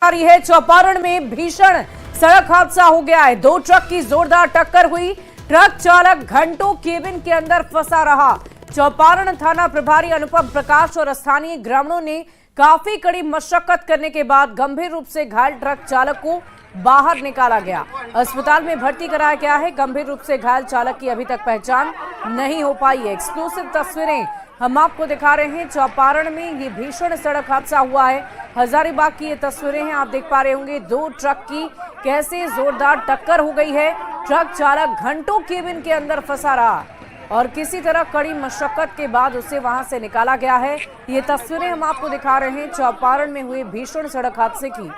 रही है। चौपारण में भीषण सड़क हादसा हो गया है। दो ट्रक की जोरदार टक्कर हुई। ट्रक चालक घंटों केबिन के अंदर फंसा रहा। चौपारण थाना प्रभारी अनुपम प्रकाश और स्थानीय ग्रामीणों ने काफी कड़ी मशक्कत करने के बाद गंभीर रूप से घायल ट्रक चालक को बाहर निकाला गया। अस्पताल में भर्ती कराया गया है। गंभीर रूप से घायल चालक की अभी तक पहचान नहीं हो पाई है। एक्सक्लूसिव तस्वीरें हम आपको दिखा रहे हैं। चौपारण में ये भीषण सड़क हादसा हुआ है। हजारीबाग की ये तस्वीरें हैं, आप देख पा रहे होंगे। दो ट्रक की कैसे जोरदार टक्कर हो गई है। ट्रक चालक घंटों केबिन के अंदर फंसा रहा और किसी तरह कड़ी मशक्कत के बाद उसे वहां से निकाला गया है। ये तस्वीरें हम आपको दिखा रहे हैं चौपारण में हुए भीषण सड़क हादसे की।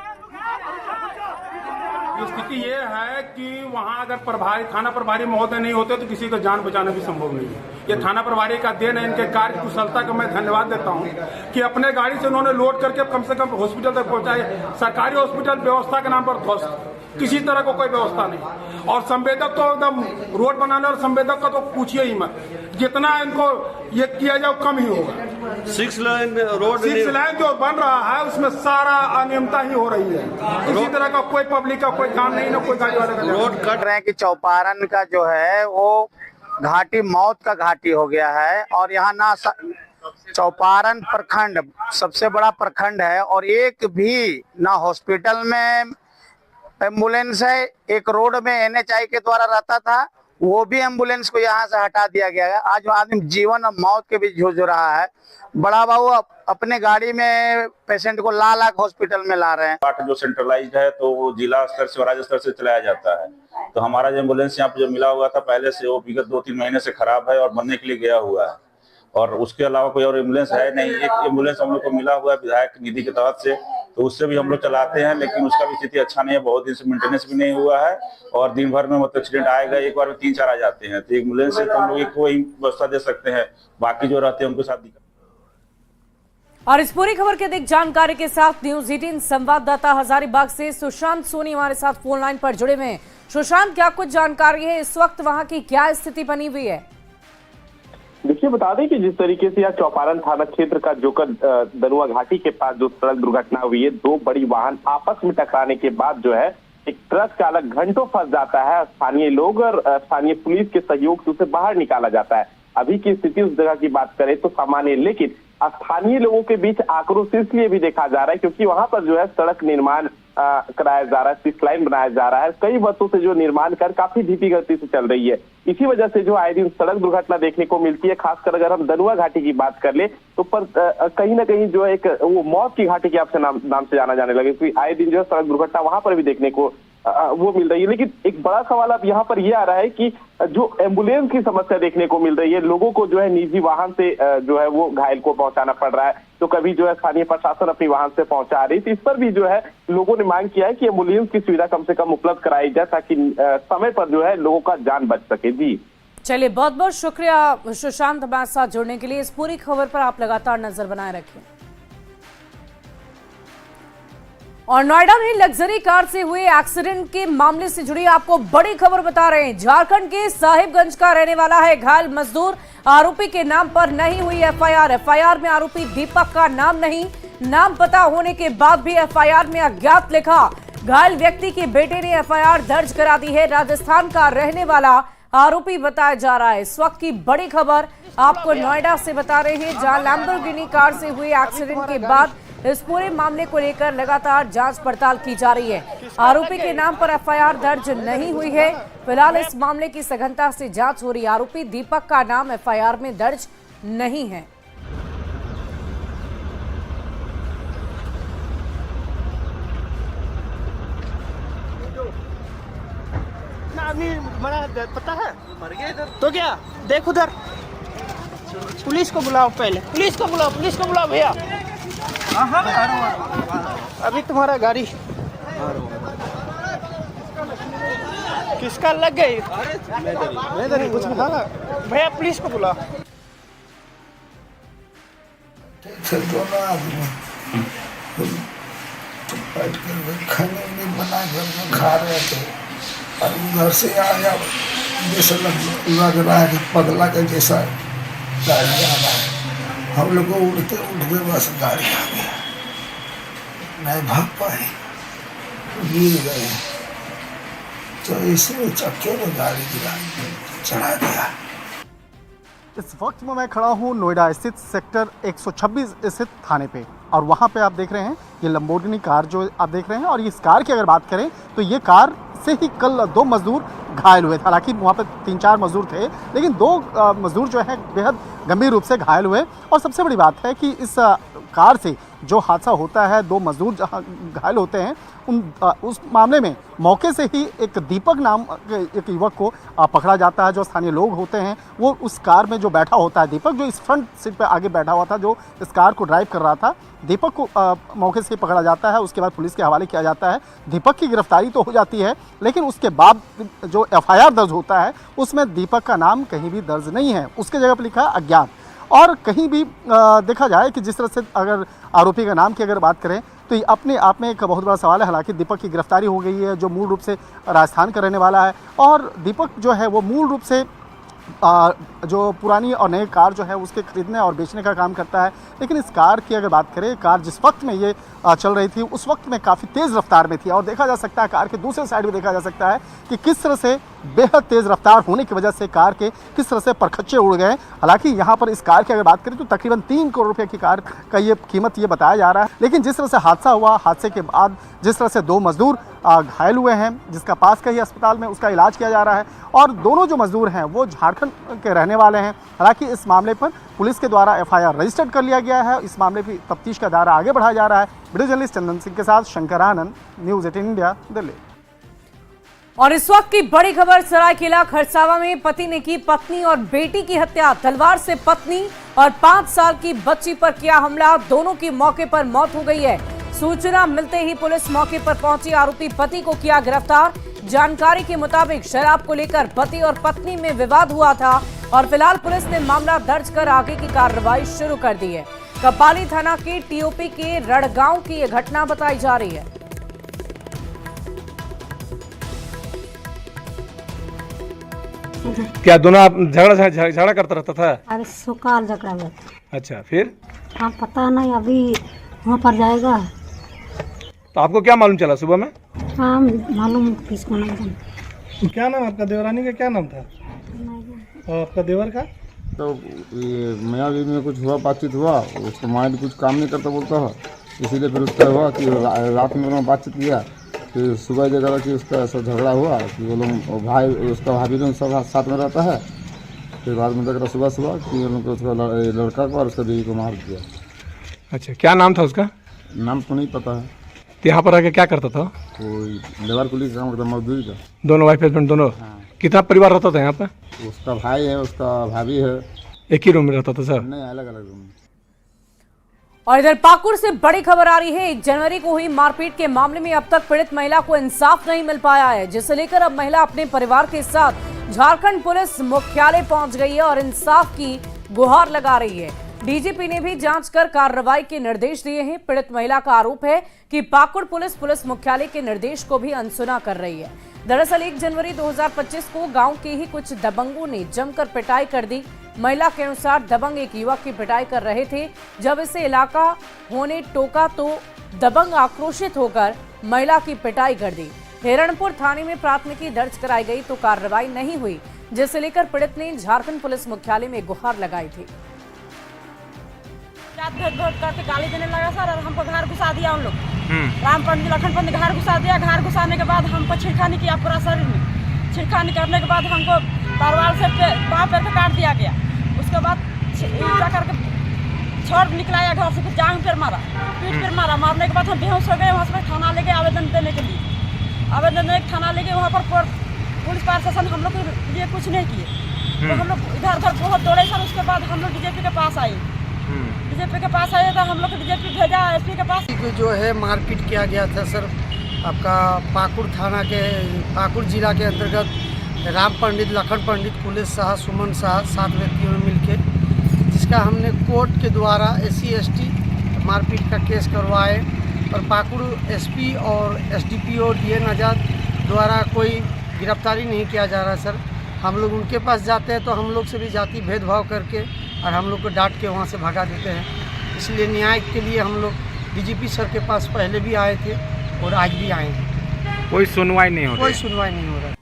स्थिति ये है कि वहाँ अगर थाना प्रभारी महोदय नहीं होते तो किसी का जान बचाना भी संभव नहीं है। ये थाना प्रभारी का देन है, इनके कार्य कुशलता का मैं धन्यवाद देता हूँ कि अपने गाड़ी से उन्होंने लोड करके कम से कम हॉस्पिटल तक पहुँचाए। सरकारी हॉस्पिटल व्यवस्था के नाम पर ध्वस्त, किसी तरह को कोई व्यवस्था नहीं। और संवेदक तो एकदम रोड बनाने और संवेदक का तो पूछिए ही मत, जितना इनको ये किया जाए कम ही होगा। 6 लाइन रोड जो बन रहा है उसमें सारा अनियमितता ही हो रही है। किसी तरह का कोई पब्लिक का कोई काम नहीं, ना कोई गाड़ी वाले का रोड कट रहे हैं कि चौपारण का जो है वो घाटी मौत का घाटी हो गया है। और यहाँ ना चौपारण प्रखंड सबसे बड़ा प्रखंड है और एक भी ना हॉस्पिटल में एम्बुलेंस है। एक रोड में NHI के द्वारा रहता था, वो भी एम्बुलेंस को यहाँ से हटा दिया गया है। आज आदमी जीवन और मौत के बीच जूझ रहा है। बड़ा बाबू अपने गाड़ी में पेशेंट को ला हॉस्पिटल में ला रहे हैं। पार्ट जो सेंट्रलाइज्ड है तो वो जिला स्तर से और राज्य स्तर से चलाया जाता है। तो हमारा जो एम्बुलेंस यहाँ पे जो मिला हुआ था पहले से, वो विगत 2-3 महीने से खराब है और बनने के लिए गया हुआ है। और उसके अलावा कोई और एम्बुलेंस है नहीं। एक एम्बुलेंस हम लोग को मिला हुआ है विधायक निधि के तहत से, तो उससे भी हम लोग चलाते हैं, लेकिन उसका भी स्थिति अच्छा नहीं है। बहुत दिन से मेंटेनेंस भी नहीं हुआ है और दिन भर में मतलब एक्सीडेंट आएगा, एक बार में 3-4 आ जाते हैं। तो एम्बुलेंस से तो हम लोग कोई व्यवस्था दे सकते हैं, बाकी जो रहते हैं उनके साथ दिक्कत। और इस पूरी खबर की अधिक जानकारी के साथ न्यूज 18 संवाददाता हजारीबाग से सुशांत सोनी हमारे साथ फोन लाइन पर जुड़े हुए हैं। सुशांत, क्या कुछ जानकारी है, इस वक्त वहां की क्या स्थिति बनी हुई है? देखिए, बता दें कि जिस तरीके से यहाँ चौपारण थाना क्षेत्र का जोकर दनुआ घाटी के पास जो सड़क दुर्घटना हुई है, दो बड़ी वाहन आपस में टकराने के बाद जो है एक ट्रक चालक घंटों फंस जाता है। स्थानीय लोग और स्थानीय पुलिस के सहयोग से उसे बाहर निकाला जाता है। अभी की स्थिति उस जगह की बात करें तो सामान्य, लेकिन स्थानीय लोगों के बीच आक्रोश इसलिए भी देखा जा रहा है क्योंकि वहां पर जो है सड़क निर्माण कराया जा रहा है, 6 लाइन बनाया जा रहा है। कई वर्षों से जो निर्माण कार्य काफी धीमी गति से चल रही है। इसी वजह से जो आए दिन सड़क दुर्घटना देखने को मिलती है। खासकर अगर हम दनुआ घाटी की बात कर ले तो पर कहीं ना कहीं जो है एक वो मौत की घाटी के आपसे नाम से जाना जाने लगे, क्योंकि आए दिन जो है सड़क दुर्घटना वहां पर भी देखने को वो मिल रही है। लेकिन एक बड़ा सवाल अब यहाँ पर ये आ रहा है कि जो एम्बुलेंस की समस्या देखने को मिल रही है, लोगों को जो है निजी वाहन से जो है वो घायल को पहुंचाना पड़ रहा है, तो कभी जो है स्थानीय प्रशासन अपनी वाहन से पहुंचा रही। तो इस पर भी जो है लोगों ने मांग किया है कि एम्बुलेंस की सुविधा कम से कम उपलब्ध कराई जाए ताकि समय पर जो है लोगों का जान बच सके। जी चलिए, बहुत बहुत शुक्रिया सुशांत हमारे साथ जुड़ने के लिए। इस पूरी खबर पर आप लगातार नजर बनाए रखें। और नोएडा में लग्जरी कार से हुए एक्सीडेंट के मामले से जुड़ी आपको बड़ी खबर बता रहे हैं। झारखंड के साहिबगंज का रहने वाला है घायल मजदूर। आरोपी के नाम पर नहीं हुई FIR। FIR में आरोपी दीपक का नाम नहीं, नाम पता होने के बाद भी FIR में अज्ञात लिखा। घायल व्यक्ति के बेटे ने FIR दर्ज करा दी है। राजस्थान का रहने वाला आरोपी बताया जा रहा है। इस वक्त की बड़ी खबर आपको नोएडा से बता रहे हैं, जहां लैम्बोर्गिनी कार से हुए एक्सीडेंट के बाद इस पूरे मामले को लेकर लगातार जांच पड़ताल की जा रही है। आरोपी के नाम पर FIR दर्ज नहीं हुई है। फिलहाल इस मामले की सघनता से जांच हो रही है। आरोपी दीपक का नाम FIR में दर्ज नहीं है। आदमी मरा पता है, मर गया इधर। तो क्या देख उधर, पुलिस को बुलाओ, पहले पुलिस को बुलाओ भैया। अभी तुम्हारा गाड़ी किसका लग गई? कुछ बताना भैया, पुलिस को बुलाओ। दोनों आदमी बैठ कर खाने में बना कर खा रहे थे और उधर से आया, जैसे लग रहा है कि पगला का जैसा गाड़ी आ रहा है। हम लोग को उड़ते बस गाड़ी आ गया, नहीं भाग पाए। गिर गए, तो इसने चक्के में गाड़ी गिरा चढ़ा दिया। इस वक्त में मैं खड़ा हूँ नोएडा स्थित सेक्टर 126 स्थित थाने पे, और वहाँ पे आप देख रहे हैं ये लंबोर्गिनी कार जो आप देख रहे हैं, और इस कार की अगर बात करें तो ये कार से ही कल 2 मजदूर घायल हुए थे। हालांकि वहाँ पे 3-4 मजदूर थे, लेकिन 2 मजदूर जो है बेहद गंभीर रूप से घायल हुए। और सबसे बड़ी बात है कि इस कार से जो हादसा होता है, 2 मजदूर जहाँ घायल होते हैं, उस मामले में मौके से ही एक दीपक नाम के एक युवक को पकड़ा जाता है। जो स्थानीय लोग होते हैं वो उस कार में जो बैठा होता है, दीपक जो इस फ्रंट सीट पे आगे बैठा हुआ था, जो इस कार को ड्राइव कर रहा था, दीपक को मौके से ही पकड़ा जाता है। उसके बाद पुलिस के हवाले किया जाता है। दीपक की गिरफ्तारी तो हो जाती है, लेकिन उसके बाद जो FIR दर्ज होता है उसमें दीपक का नाम कहीं भी दर्ज नहीं है, उसके जगह पर लिखा है अज्ञात। और कहीं भी देखा जाए कि जिस तरह से अगर आरोपी का नाम की अगर बात करें तो ये अपने आप में एक बहुत बड़ा सवाल है। हालांकि दीपक की गिरफ्तारी हो गई है, जो मूल रूप से राजस्थान का रहने वाला है, और दीपक जो है वो मूल रूप से जो पुरानी और नई कार जो है उसके खरीदने और बेचने का काम करता है। लेकिन इस कार की अगर बात करें, कार जिस वक्त में ये चल रही थी उस वक्त में काफ़ी तेज़ रफ्तार में थी, और देखा जा सकता है कार के दूसरे साइड में देखा जा सकता है कि किस तरह से बेहद तेज़ रफ्तार होने की वजह से कार के किस तरह से परखच्चे उड़ गए। हालांकि यहाँ पर इस कार की अगर बात करें तो तकरीबन 3 करोड़ रुपये की कार का ये कीमत ये बताया जा रहा है। लेकिन जिस तरह से हादसा हुआ, हादसे के बाद जिस तरह से 2 मजदूर घायल हुए हैं, जिसका पास का ही अस्पताल में उसका इलाज किया जा रहा है, और दोनों जो मजदूर हैं वो झारखंड के रहने वाले हैं। हालांकि इस मामले पर पुलिस के द्वारा FIR रजिस्टर्ड कर लिया गया है। इस मामले की तफ्तीश का दायरा आगे बढ़ाया जा रहा है। वीडियो जर्नलिस्ट चंदन सिंह के साथ शंकर आनंद, न्यूज़ 18 इंडिया, दिल्ली। और इस वक्त की बड़ी खबर, सरायकेला खरसावा में पति ने की पत्नी और बेटी की हत्या। तलवार से पत्नी और 5 साल की बच्ची पर किया हमला, दोनों की मौके पर मौत हो गई है। सूचना मिलते ही पुलिस मौके पर पहुंची, आरोपी पति को किया गिरफ्तार। जानकारी के मुताबिक शराब को लेकर पति और पत्नी में विवाद हुआ था, और फिलहाल पुलिस ने मामला दर्ज कर आगे की कार्रवाई शुरू कर दी है। कपाली थाना के TOP के रड़गांव की यह घटना बताई जा रही है। क्या दोनों आप झगड़ा करता रहता था? अरे सुकाल झगड़ा हुआ था। अच्छा, फिर? हाँ पता नहीं, अभी वहाँ पर जाएगा। तो आपको क्या मालूम चला सुबह में? हाँ मालूम, किसको नहीं जाना। क्या नाम आपका? देवरानी का क्या नाम था? और आपका देवर का? तो ये मियाँ बीवी में कुछ हुआ, बातचीत हुआ, उसका माइंड कुछ काम नहीं करता बोलता है, इसीलिए फिर उसका हुआ कि रात में उन्होंने बातचीत किया, फिर सुबह जगह कि उसका ऐसा झगड़ा हुआ कि वो लोग भाई, उसका भाभी लोग सब साथ में रहता है। फिर बाद में देख रहा सुबह कि उन लोग उसका लड़का को और उसका बीवी को मार दिया। अच्छा, क्या नाम था उसका? नाम तो नहीं पता है। तो यहाँ पर आके क्या करता था? कोई लेबर कुली का काम करता, मजदूरी का। दोनों वाइफ हस्बैंड दोनों? हाँ। कितना परिवार रहता था यहाँ पे? उसका भाई है, उसका भाभी है। एक ही रूम में रहता था सर? नहीं, अलग अलग रूम में। और इधर पाकुड़ से बड़ी खबर आ रही है। 1 जनवरी को हुई मारपीट के मामले में अब तक पीड़ित महिला को इंसाफ नहीं मिल पाया है, जिसे लेकर अब महिला अपने परिवार के साथ झारखंड पुलिस मुख्यालय पहुंच गई है और इंसाफ की गुहार लगा रही है। DGP ने भी जांच कर कार्रवाई के निर्देश दिए हैं। पीड़ित महिला का आरोप है कि पाकुड़ पुलिस मुख्यालय के निर्देश को भी अनसुना कर रही है। दरअसल 1 जनवरी 2025 को गांव के ही कुछ दबंगों ने जमकर पिटाई कर दी। महिला के अनुसार दबंग एक युवक की पिटाई कर रहे थे। जब इसे इलाका होने टोका तो दबंग आक्रोशित होकर महिला की पिटाई कर दी। हिरणपुर थाने में प्राथमिकी दर्ज कराई गई तो कार्रवाई नहीं हुई, जिसे लेकर पीड़ित ने झारखंड पुलिस मुख्यालय में गुहार लगाई थी। करके गाली देने लगा सर, और हमको घर घुसा दिया उन लोग। राम पंडित लखन पंडित घर घुसा दिया। घर घुसाने के बाद हमको छिड़खानी किया पूरा शरीर में। छिड़खानी करने के बाद हमको तलवार से पाँव पैर पे काट दिया गया। उसके बाद करके छोड़ निकलाया घर से, फिर जांग पर मारा, पीठ पर मारा। मारने के बाद हम बेहोश हो गए। वहाँ से थाना लेके आवेदन देने के लिए आवेदन देने थाना लेके वहाँ पर पुलिस प्रशासन हम लोग के लिए कुछ नहीं किए। तो हम लोग इधर उधर बहुत दौड़े सर। उसके बाद हम लोग DGP के पास आए। DGP के पास आए तो हम लोग DGP भेजा SP के पास। जो है मारपीट किया गया था सर, आपका पाकुड़ थाना के, पाकुड़ जिला के अंतर्गत राम पंडित, लखन पंडित, पुलिस शाह, सुमन शाह, 7 व्यक्तियों ने मिलकर, जिसका हमने कोर्ट के द्वारा SC ST मारपीट का केस करवाए, और पाकुड़ SP और SDPO DN आजाद द्वारा कोई गिरफ्तारी नहीं किया जा रहा सर। हम लोग उनके पास जाते हैं तो हम लोग से भी जाति भेदभाव करके और हम लोग को डांट के वहाँ से भगा देते हैं। इसलिए न्याय के लिए हम लोग DGP सर के पास पहले भी आए थे और आज भी आए हैं। कोई सुनवाई नहीं हो रही। कोई सुनवाई नहीं हो रहा।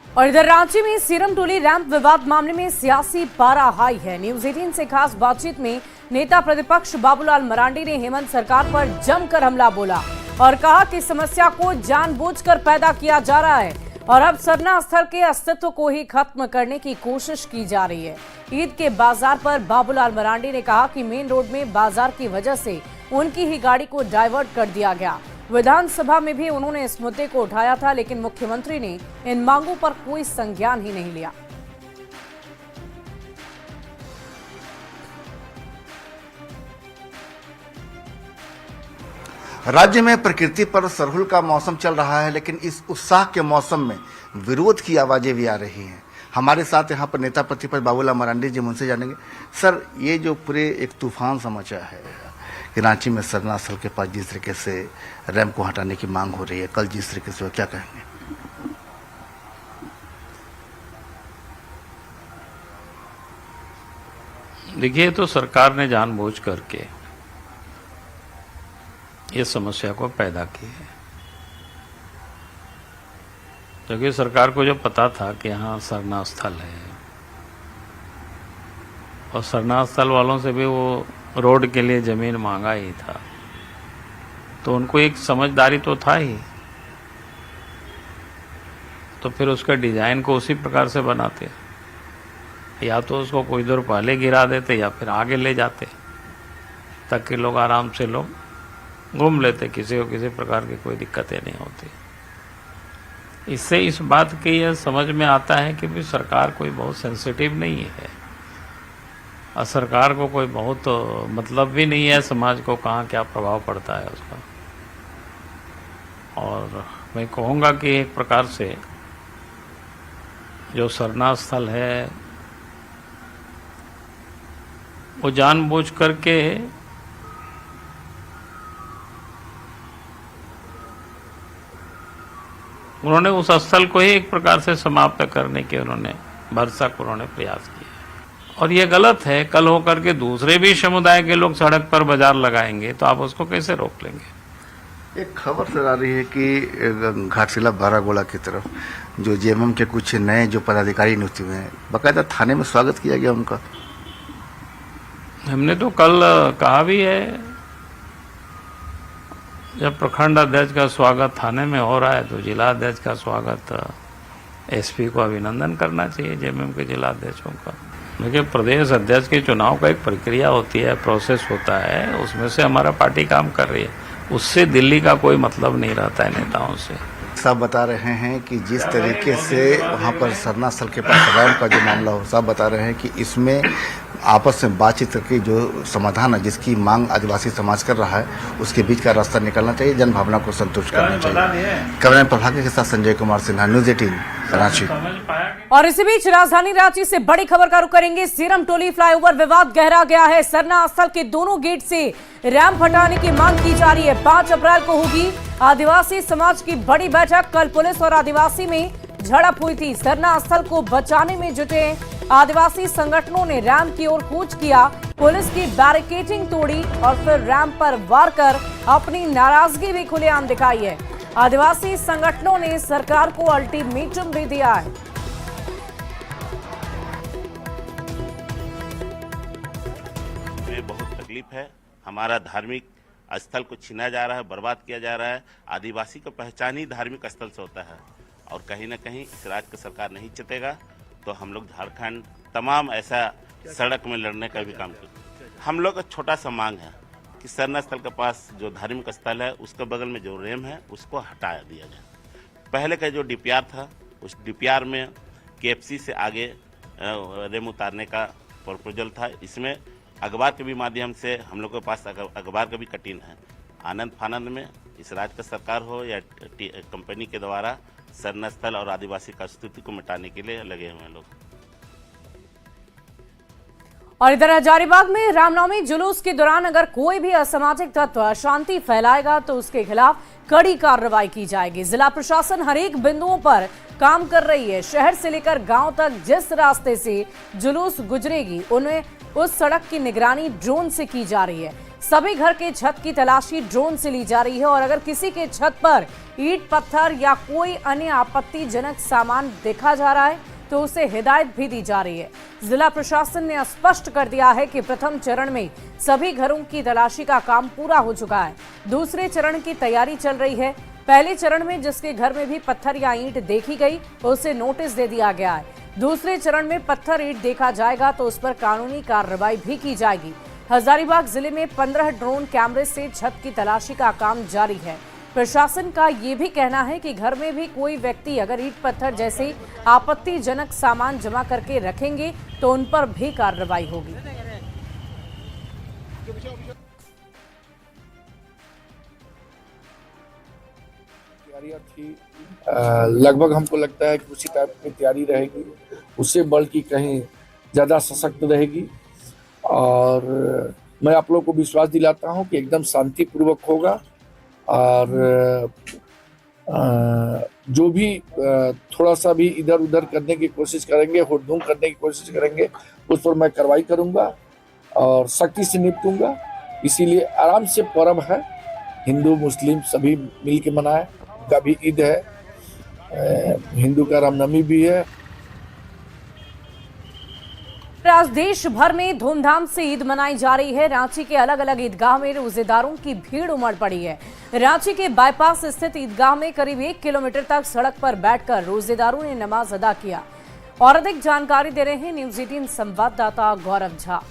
और इधर रांची में सीरम टोली रैंप विवाद मामले में सियासी पारा हाई है। न्यूज 18 से खास बातचीत में नेता प्रतिपक्ष बाबूलाल मरांडी ने हेमंत सरकार पर जमकर हमला बोला और कहा कि समस्या को जानबूझकर पैदा किया जा रहा है और अब सरना स्थल के अस्तित्व को ही खत्म करने की कोशिश की जा रही है। ईद के बाजार पर बाबूलाल मरांडी ने कहा कि मेन रोड में बाजार की वजह से उनकी ही गाड़ी को डाइवर्ट कर दिया गया। विधानसभा में भी उन्होंने इस मुद्दे को उठाया था, लेकिन मुख्यमंत्री ने इन मांगों पर कोई संज्ञान ही नहीं लिया। राज्य में प्रकृति पर सरहुल का मौसम चल रहा है, लेकिन इस उत्साह के मौसम में विरोध की आवाजें भी आ रही हैं। हमारे साथ यहाँ पर नेता प्रतिपक्ष बाबूलाल मरांडी जी, उनसे जानेंगे। सर, ये जो पूरे एक तूफान समाचार है कि रांची में सरना स्थल के पास जिस तरीके से रैंप को हटाने की मांग हो रही है, कल जिस तरीके से, क्या कहेंगे? देखिए, तो सरकार ने जानबूझ करके ये समस्या को पैदा की है, क्योंकि सरकार को जो पता था कि यहाँ सरना स्थल है और सरना स्थल वालों से भी वो रोड के लिए जमीन मांगा ही था, तो उनको एक समझदारी तो था ही, तो फिर उसका डिजाइन को उसी प्रकार से बनाते, या तो उसको कोई देर पहले गिरा देते या फिर आगे ले जाते, ताकि लोग आराम से लोग घूम लेते, किसी को किसी प्रकार की कोई दिक्कतें नहीं होती। इससे इस बात की यह समझ में आता है कि भी सरकार कोई बहुत सेंसिटिव नहीं है और सरकार को कोई बहुत मतलब भी नहीं है समाज को कहाँ क्या प्रभाव पड़ता है उसका। और मैं कहूँगा कि एक प्रकार से जो सरना स्थल है वो जानबूझ करके उन्होंने उस स्थल को ही एक प्रकार से समाप्त करने के उन्होंने भरसक प्रयास किया और ये गलत है। कल होकर के दूसरे भी समुदाय के लोग सड़क पर बाजार लगाएंगे तो आप उसको कैसे रोक लेंगे? एक खबर सर आ रही है कि घाटशिला बारागोला की तरफ जो जेएमएम के कुछ नए जो पदाधिकारी नियुक्त हुए हैं, बाकायदा थाने में स्वागत किया गया उनका। हमने तो कल कहा भी है, जब प्रखंड अध्यक्ष का स्वागत थाने में हो रहा है तो जिला अध्यक्ष का स्वागत एसपी को अभिनंदन करना चाहिए, जेएमएम के जिला अध्यक्षों का। देखिए, प्रदेश अध्यक्ष के चुनाव का एक प्रक्रिया होती है, प्रोसेस होता है, उसमें से हमारा पार्टी काम कर रही है, उससे दिल्ली का कोई मतलब नहीं रहता है नेताओं से। साहब बता रहे हैं कि जिस तरीके से वहाँ पर सरना स्थल के पास रैंप का जो मामला हो, साहब बता रहे हैं कि इसमें आपस में बातचीत करके जो समाधान है, जिसकी मांग आदिवासी समाज कर रहा है, उसके बीच का रास्ता निकलना चाहिए, जन भावना को संतुष्ट करना चाहिए। कैमरा प्रभाकर के साथ संजय कुमार सिन्हा, न्यूज 18 रांची। और इसी बीच राजधानी रांची से बड़ी खबर का रुख करेंगे। सीरम टोली फ्लाईओवर विवाद गहरा गया है। सरना स्थल के दोनों गेट से रैंप हटाने की मांग की जा रही है। 5 अप्रैल को होगी आदिवासी समाज की बड़ी बैठक। कल पुलिस और आदिवासी में झड़प हुई थी। सरना स्थल को बचाने में जुटे आदिवासी संगठनों ने रैंप की ओर कूच किया, पुलिस की बैरिकेडिंग तोड़ी और फिर रैंप पर वार कर अपनी नाराजगी भी खुलेआम दिखाई है। आदिवासी संगठनों ने सरकार को अल्टीमेटम भी दिया है। हमें बहुत तकलीफ है, हमारा धार्मिक स्थल को छीना जा रहा है, बर्बाद किया जा रहा है। आदिवासी का पहचान ही धार्मिक स्थल से होता है और कहीं ना कहीं इस राज्य का सरकार नहीं चतेगा तो हम लोग झारखंड तमाम ऐसा सड़क में लड़ने का भी काम करते। हम लोग का छोटा सा मांग है कि सरना स्थल के पास जो धार्मिक स्थल है उसके बगल में जो रेम है उसको हटा दिया जाए। पहले का जो डीपीआर था उस डीपीआर में केएफसी से आगे रेम उतारने का प्रपोजल था। इसमें अखबार के भी माध्यम से हम लोग के पास अखबार का भी कटिंग है। आनंद फानंद में इस राज्य का सरकार हो या कंपनी के द्वारा सरना स्थल और आदिवासी का स्थिति को मिटाने के लिए लगे हुए हैं लोग। और इधर हजारीबाग में रामनवमी जुलूस के दौरान अगर कोई भी असामाजिक तत्व अशांति फैलाएगा तो उसके खिलाफ कड़ी कार्रवाई की जाएगी। जिला प्रशासन हर एक बिंदुओं पर काम कर रही है। शहर से लेकर गांव तक जिस रास्ते से जुलूस गुजरेगी उन्हें उस सड़क की निगरानी ड्रोन से की जा रही है। सभी घर के छत की तलाशी ड्रोन से ली जा रही है और अगर किसी के छत पर ईंट पत्थर या कोई अन्य आपत्तिजनक सामान देखा जा रहा है तो उसे हिदायत भी दी जा रही है। जिला प्रशासन ने स्पष्ट कर दिया है कि प्रथम चरण में सभी घरों की तलाशी का काम पूरा हो चुका है। दूसरे चरण की तैयारी चल रही है। पहले चरण में जिसके घर में भी पत्थर या ईंट देखी गई उसे नोटिस दे दिया गया है। दूसरे चरण में पत्थर ईंट देखा जाएगा तो उस पर कानूनी कार्रवाई भी की जाएगी। हजारीबाग जिले में 15 ड्रोन कैमरे से छत की तलाशी का काम जारी है। प्रशासन का ये भी कहना है कि घर में भी कोई व्यक्ति अगर ईंट पत्थर जैसे आपत्तिजनक सामान जमा करके रखेंगे तो उन पर भी कार्रवाई होगी। लगभग हमको लगता है कि उसी टाइप की तैयारी रहेगी, उससे बढ़ की कहीं ज़्यादा सशक्त रहेगी। और मैं आप लोगों को विश्वास दिलाता हूं कि एकदम शांतिपूर्वक होगा और जो भी थोड़ा सा भी इधर उधर करने की कोशिश करेंगे, हुड़दुम करने की कोशिश करेंगे, उस पर मैं कार्रवाई करूंगा और सख्ती से निपटूंगा। इसीलिए आराम से पर्व है, हिंदू मुस्लिम सभी मिल के मनाएं। का भी ईद है, हिंदू का रामनवमी भी है। आज देश भर में धूमधाम से ईद मनाई जा रही है। रांची के अलग अलग ईदगाह में रोजेदारों की भीड़ उमड़ पड़ी है। रांची के बाईपास स्थित ईदगाह में करीब 1 किलोमीटर तक सड़क पर बैठकर रोजेदारों ने नमाज अदा किया। और अधिक जानकारी दे रहे हैं न्यूज़ 18 संवाददाता गौरव झा।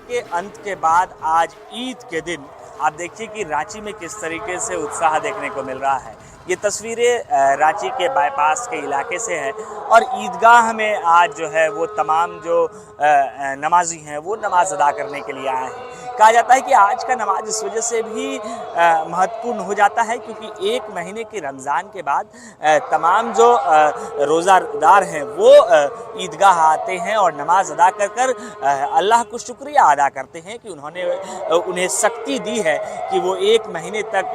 के अंत के बाद आज ईद के दिन आप देखिए कि रांची में किस तरीके से उत्साह देखने को मिल रहा है। ये तस्वीरें रांची के बाईपास के इलाके से हैं और ईदगाह में आज जो है वो तमाम जो नमाजी हैं वो नमाज अदा करने के लिए आए हैं। कहा जाता है कि आज का नमाज इस वजह से भी महत्वपूर्ण हो जाता है क्योंकि 1 महीने के रमज़ान के बाद तमाम जो रोज़ादार हैं वो ईदगाह आते हैं और नमाज अदा कर कर अल्लाह को शुक्रिया अदा करते हैं कि उन्हें शक्ति दी है कि वो 1 महीने तक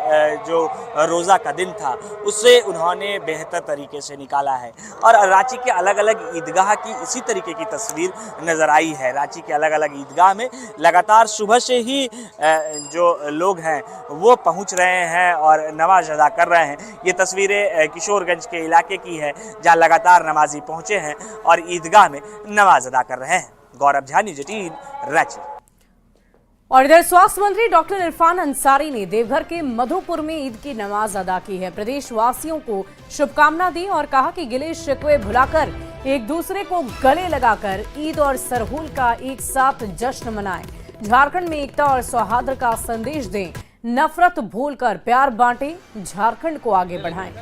जो रोज़ा का दिन था उसे उन्होंने बेहतर तरीके से निकाला है। और रांची के अलग अलग ईदगाह की इसी तरीके की तस्वीर नज़र आई है। रांची के अलग अलग ईदगाह में लगातार सुबह से ही जो लोग हैं वो पहुंच रहे हैं और नमाज अदा कर रहे हैं। ये तस्वीरें किशोरगंज के इलाके की है जहां लगातार नमाजी पहुंचे हैं और ईदगाह में नमाज अदा कर रहे हैं। गौरव झा, न्यूज़ 18 रांची। और इधर स्वास्थ्य मंत्री डॉक्टर इरफान अंसारी ने देवघर के मधुपुर में ईद की नमाज अदा की है। प्रदेश वासियों को शुभकामना दी और कहा कि गिले शिकवे भुलाकर एक दूसरे को गले लगाकर ईद और सरहुल का एक साथ जश्न मनाएं। झारखंड में एकता और सौहार्द का संदेश दें, नफरत भूलकर प्यार बांटें, झारखंड को आगे बढ़ाएं।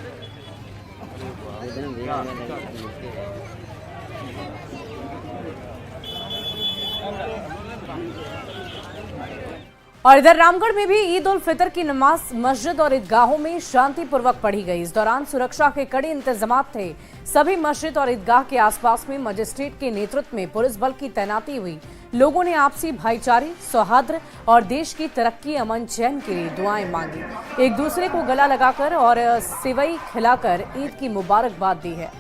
और इधर रामगढ़ में भी ईद उल फितर की नमाज मस्जिद और ईदगाहों में शांतिपूर्वक पढ़ी गई। इस दौरान सुरक्षा के कड़े इंतजाम थे। सभी मस्जिद और ईदगाह के आसपास में मजिस्ट्रेट के नेतृत्व में पुलिस बल की तैनाती हुई। लोगों ने आपसी भाईचारे, सौहार्द और देश की तरक्की, अमन चैन के लिए दुआएं मांगी। एक दूसरे को गला लगाकर और सेवई खिलाकर ईद की मुबारकबाद दी है।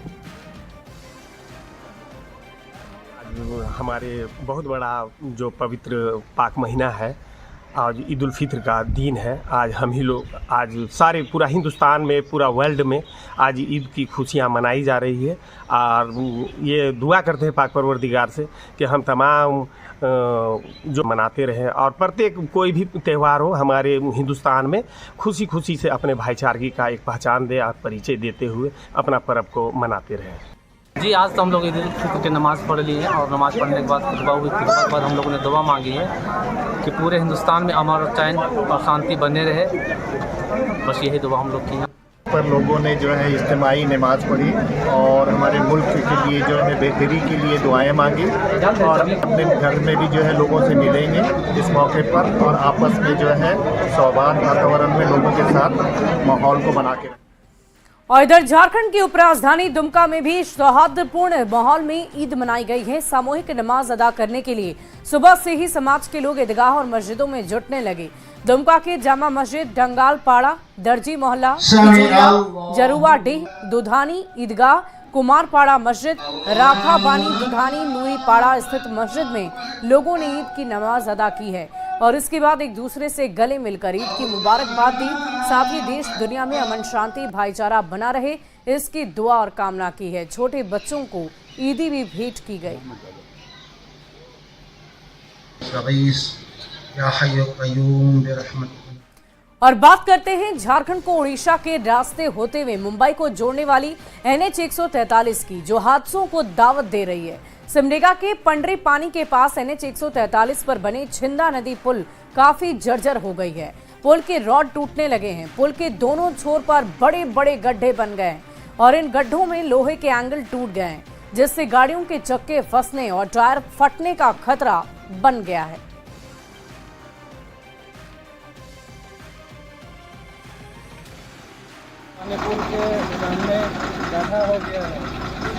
हमारे बहुत बड़ा जो पवित्र पाक महीना है, आज ईद उल फितर का दिन है। आज हम ही लोग, आज सारे पूरा हिंदुस्तान में, पूरा वर्ल्ड में आज ईद की खुशियाँ मनाई जा रही है। और ये दुआ करते हैं पाक परवरदिगार से कि हम तमाम जो मनाते रहें और प्रत्येक कोई भी त्यौहार हो हमारे हिंदुस्तान में खुशी खुशी से अपने भाईचारगी का एक पहचान दे और परिचय देते हुए अपना पर्व को मनाते रहें। जी, आज तो हम लोग ईद उल फितर की नमाज़ पढ़ ली है और नमाज़ पढ़ने के बाद खुतबा हुई। खुतबा के बाद हम लोगों ने दुआ मांगी है कि पूरे हिंदुस्तान में अमन और चैन और शांति बने रहे। बस यही दुआ हम लोग की है। पर लोगों ने जो है इज्तिमाई नमाज़ पढ़ी और हमारे मुल्क के लिए जो है बेहतरी के लिए दुआएं मांगी और अपने घर में भी जो है लोगों से मिलेंगे इस मौके पर और आपस में जो है सौहार्द वातावरण में लोगों के साथ माहौल को बना के। और इधर झारखंड की उपराजधानी दुमका में भी सौहार्दपूर्ण माहौल में ईद मनाई गई है। सामूहिक नमाज अदा करने के लिए सुबह से ही समाज के लोग ईदगाह और मस्जिदों में जुटने लगे। दुमका के जामा मस्जिद, डंगाल पाड़ा, दर्जी मोहल्ला, जरुआ डीह, दुधानी ईदगाह, कुमारपाड़ा मस्जिद, राखा बानी दुधानी नूरी पाड़ा स्थित मस्जिद में लोगों ने ईद की नमाज अदा की है और इसके बाद एक दूसरे से गले मिलकर ईद की मुबारकबाद दी। साथ ही देश दुनिया में अमन शांति भाईचारा बना रहे इसकी दुआ और कामना की है। छोटे बच्चों को ईदी भी भेंट की गई। और बात करते हैं झारखंड को उड़ीसा के रास्ते होते हुए मुंबई को जोड़ने वाली NH 143 की, जो हादसों को दावत दे रही है। सिमडेगा के पंडरी पानी के पास NH 143 पर बने छिंदा नदी पुल काफी जर्जर हो गई है। पुल के रॉड टूटने लगे हैं। पुल के दोनों छोर पर बड़े बड़े गड्ढे बन गए और इन गड्ढों में लोहे के एंगल टूट गए हैं, जिससे गाड़ियों के चक्के फंसने और टायर फटने का खतरा बन गया है। पुल के सामने गड्ढा हो गया है,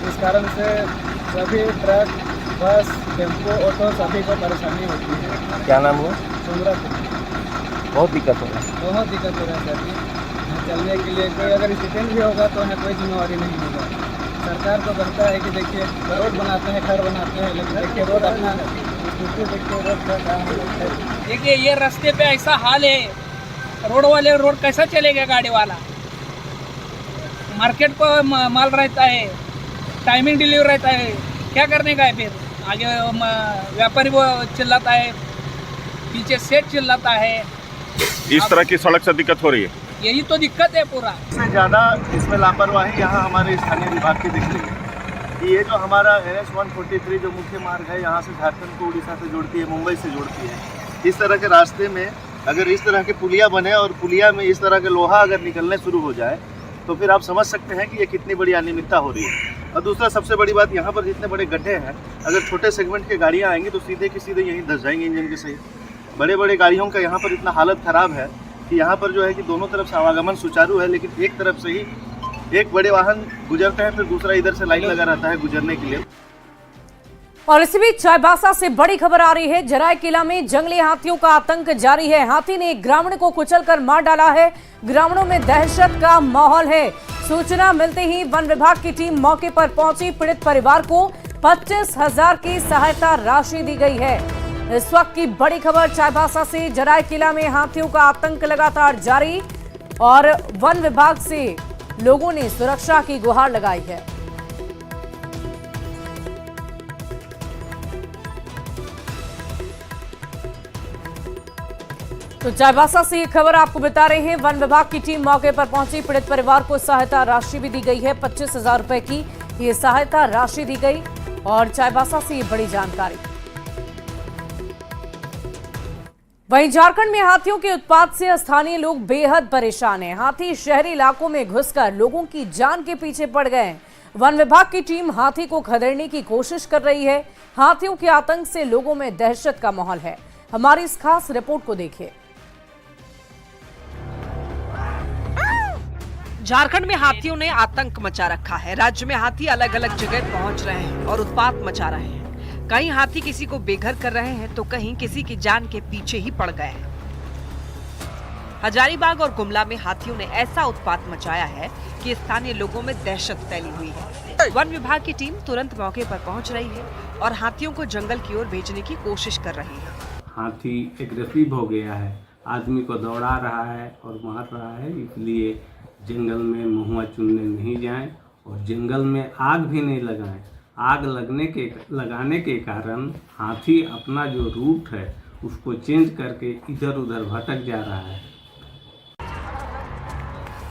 इस कारण से सभी ट्रक, बस, टेम्पो, ऑटो सभी को परेशानी होती है। क्या नाम हुआ? बहुत दिक्कत हो रहा है। बहुत दिक्कत हो रहा है सर। चलने के लिए कोई अगर एक्सीडेंट भी होगा तो हमें कोई जिम्मेवारी नहीं होगा। सरकार को बनता है कि देखिए रोड बनाते हैं, घर बनाते हैं, लेकिन देखिए रोड अपना देखिए ये रास्ते पे ऐसा हाल है, रोड वाले रोड कैसा चलेगा गाड़ी वाला? मार्केट को माल रहता है, टाइमिंग डिलीवर रहता है, क्या करने का है? फिर आगे व्यापारी वो चिल्लाता है, पीछे सेट चिल्लाता है। इस तरह की सड़क से दिक्कत हो रही है, यही तो दिक्कत है पूरा। इससे ज़्यादा इसमें लापरवाही यहाँ हमारे स्थानीय विभाग की दिख रही है कि ये जो हमारा NH 143 जो मुख्य मार्ग है, यहाँ से झारखंड को उड़ीसा से जोड़ती है, मुंबई से जोड़ती है, इस तरह के रास्ते में अगर इस तरह के पुलिया बने और पुलिया में इस तरह के लोहा अगर निकलने शुरू हो जाए तो फिर आप समझ सकते हैं कि ये कितनी बड़ी अनियमितता हो रही है। और दूसरा सबसे बड़ी बात, यहाँ पर जितने बड़े गड्ढे हैं, अगर छोटे सेगमेंट के गाड़ियाँ आएंगी तो सीधे की सीधे यहीं धस जाएंगे इंजन के सहित। बड़े बड़े गाड़ियों का यहाँ पर इतना हालत ख़राब है कि यहाँ पर जो है कि दोनों तरफ से आवागमन सुचारू है, लेकिन एक तरफ से ही एक बड़े वाहन गुजरते हैं, फिर दूसरा इधर से लाइन लगा रहता है गुजरने के लिए। और इसी बीच चाईबासा से बड़ी खबर आ रही है। जरायकेला में जंगली हाथियों का आतंक जारी है। हाथी ने एक ग्रामीण को कुचलकर मार डाला है। ग्रामीणों में दहशत का माहौल है। सूचना मिलते ही वन विभाग की टीम मौके पर पहुंची। पीड़ित परिवार को 25,000 की सहायता राशि दी गई है। इस वक्त की बड़ी खबर चाईबासा से। जरायकेला में हाथियों का आतंक लगातार जारी और वन विभाग से लोगों ने सुरक्षा की गुहार लगाई है। तो चाईबासा से ये खबर आपको बता रहे हैं। वन विभाग की टीम मौके पर पहुंची। पीड़ित परिवार को सहायता राशि भी दी गई है। 25,000 रुपए की ये सहायता राशि दी गई और चाईबासा से ये बड़ी जानकारी। वहीं झारखंड में हाथियों के उत्पात से स्थानीय लोग बेहद परेशान हैं। हाथी शहरी इलाकों में घुसकर लोगों की जान के पीछे पड़ गए हैं। वन विभाग की टीम हाथी को खदेड़ने की कोशिश कर रही है। हाथियों के आतंक से लोगों में दहशत का माहौल है। हमारी इस खास रिपोर्ट को देखिए। झारखंड में हाथियों ने आतंक मचा रखा है। राज्य में हाथी अलग अलग जगह पहुंच रहे हैं और उत्पात मचा रहे हैं। कहीं हाथी किसी को बेघर कर रहे हैं तो कहीं किसी की जान के पीछे ही पड़ गए हैं। हजारीबाग और गुमला में हाथियों ने ऐसा उत्पात मचाया है कि स्थानीय लोगों में दहशत फैली हुई है। वन विभाग की टीम तुरंत मौके पर पहुंच रही है और हाथियों को जंगल की ओर भेजने की कोशिश कर रही है। हाथी एग्रेसिव हो गया है, आदमी को दौड़ा रहा है और मार रहा है, इसलिए जंगल में महुआ चुनने नहीं जाएं और जंगल में आग भी नहीं लगाएं। आग लगाने के कारण हाथी अपना जो रूट है उसको चेंज करके इधर उधर भटक जा रहा है।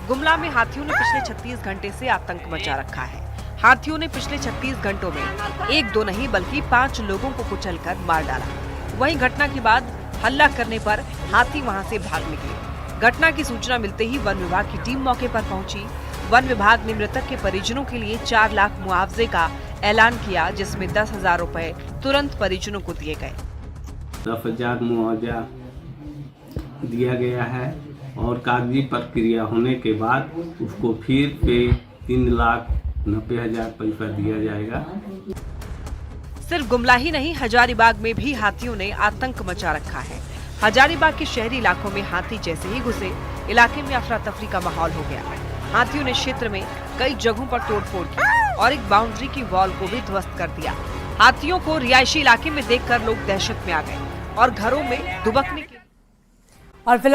गुमला में हाथियों ने पिछले 36 घंटे से आतंक मचा रखा है। हाथियों ने पिछले 36 घंटों में 1-2 नहीं बल्कि 5 लोगों को कुचलकर मार डाला। वहीं घटना के बाद हल्ला करने पर हाथी वहां से भाग निकले। घटना की सूचना मिलते ही वन विभाग की टीम मौके पर पहुंची। वन विभाग ने मृतक के परिजनों के लिए 4 लाख मुआवजे का ऐलान किया, जिसमें 10,000 रुपए तुरंत परिजनों को दिए गए। 10,000 मुआवजा दिया गया है और कागजी प्रक्रिया होने के बाद उसको फिर पे 3,90,000 पैसा दिया जाएगा। सिर्फ गुमला ही नहीं, हजारीबाग में भी हाथियों ने आतंक मचा रखा है। हजारीबाग के शहरी इलाकों में हाथी जैसे ही घुसे, इलाके में अफरा तफरी का माहौल हो गया। हाथियों ने क्षेत्र में कई जगहों पर तोड़फोड़ की और एक बाउंड्री की वॉल को भी ध्वस्त कर दिया। हाथियों को रिहायशी इलाके में देखकर लोग दहशत में आ गए और घरों में दुबकने के और फिलहाल